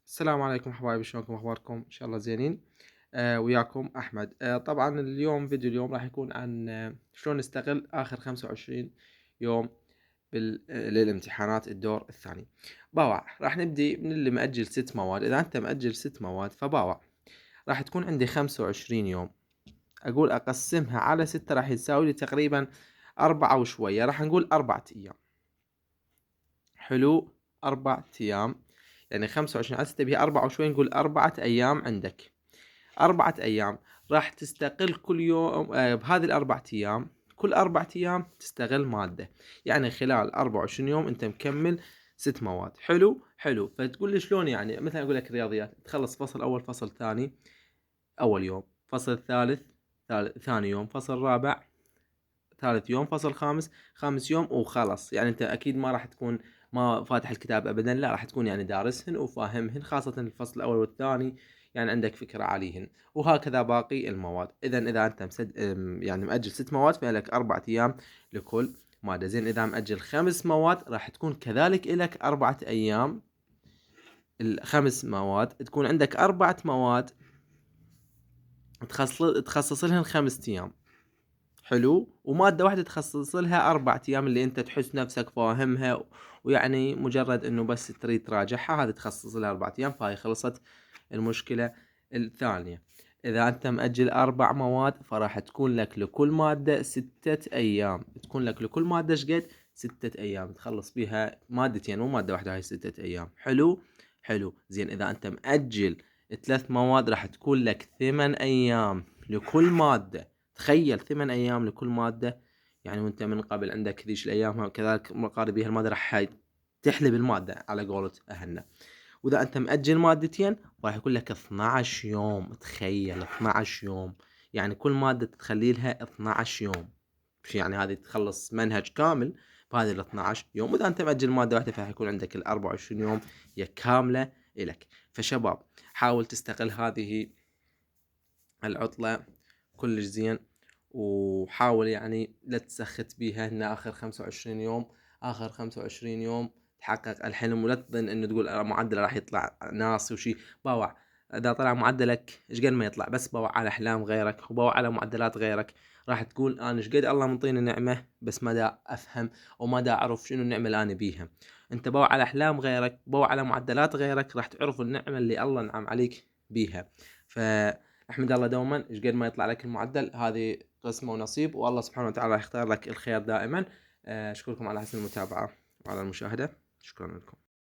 السلام عليكم حبايبي، شلونكم اخباركم؟ ان شاء الله زينين. وياكم احمد. طبعا فيديو اليوم راح يكون عن شلون نستغل اخر 25 يوم للامتحانات الدور الثاني. باوع راح نبدي من اللي مأجل 6 مواد. اذا انت مأجل 6 مواد فباوع راح تكون عندي 25 يوم. اقول اقسمها على 6 راح يساوي لي تقريبا 4 وشوية، راح نقول 4 ايام. حلو، 4 ايام. يعني 25 على 6 بها 4 وشوي، نقول 4 ايام عندك. 4 أيام راح تستقل كل يوم بهذه ال4 أيام. كل 4 أيام تستغل مادة. يعني خلال 24 يوم أنت مكمل 6 مواد. حلو حلو. فتقول لي شلون؟ يعني مثلا أقول لك رياضيات، تخلص فصل أول فصل ثاني أول يوم، فصل ثالث ثاني يوم، فصل رابع ثالث يوم، فصل خامس خامس يوم، وخلص. يعني أنت أكيد ما راح تكون ما فاتح الكتاب أبدا، لا راح تكون يعني دارسهن وفاهمهن، خاصة الفصل الأول والثاني، يعني عندك فكرة عليهن. وهكذا باقي المواد. إذا أنت يعني مأجل 6 مواد فلك 4 أيام لكل مادة. زين، إذا مأجل 5 مواد راح تكون كذلك إلك 4 أيام. ال5 مواد تكون عندك 4 مواد تخصص لهن 5 أيام. حلو. ومادة واحدة تخصص لها 4 أيام، اللي أنت تحس نفسك فاهمها، ويعني مجرد إنه بس تريد تراجعها، هذه تخصص لها 4 أيام، فهي خلصت المشكلة الثانية. إذا أنت مأجل 4 مواد فراح تكون لك لكل مادة 6 أيام. تكون لك لكل مادة شقد 6 أيام تخلص بيها مادتين، مو مادة واحدة، هاي 6 أيام. حلو حلو. زين، إذا أنت مأجل 3 مواد راح تكون لك 8 أيام لكل مادة. تخيل 8 أيام لكل مادة. يعني وانت من قبل عندك ذيش الأيام كذلك مقارب بها المادة راح تحلب المادة على قولة أهلنا. وإذا أنت مأجل مادتين راح يكون لك 12 يوم. تخيل 12 يوم، يعني كل مادة تخلي لها 12 يوم. يعني هذه تخلص منهج كامل بهذه ال 12 يوم. وإذا أنت مأجل مادة واحدة فراح يكون عندك ال 24 يوم هي كاملة إلك. فشباب، حاول تستغل هذه العطلة كلش زين، وحاول يعني لا تسخت بيها هنا آخر 25 يوم. آخر 25 يوم تحقق الحلم، ولا تظن إنه تقول معدل راح يطلع ناس وشي. باوع، إذا طلع معدلك إيش قد ما يطلع، بس باوع على أحلام غيرك وباوع على معدلات غيرك. راح تقول أنا إيش قد الله منطيني نعمة، بس ما دا أفهم وما دا أعرف شنو النعمة اللي أنا بيها. أنت باوع على أحلام غيرك، باوع على معدلات غيرك، راح تعرف النعمة اللي الله نعم عليك بيها. احمد الله دوما ايش قد ما يطلع لك المعدل، هذه قسمه ونصيب، والله سبحانه وتعالى يختار لك الخير دائما. اشكركم على حسن المتابعة وعلى المشاهدة. شكرا لكم.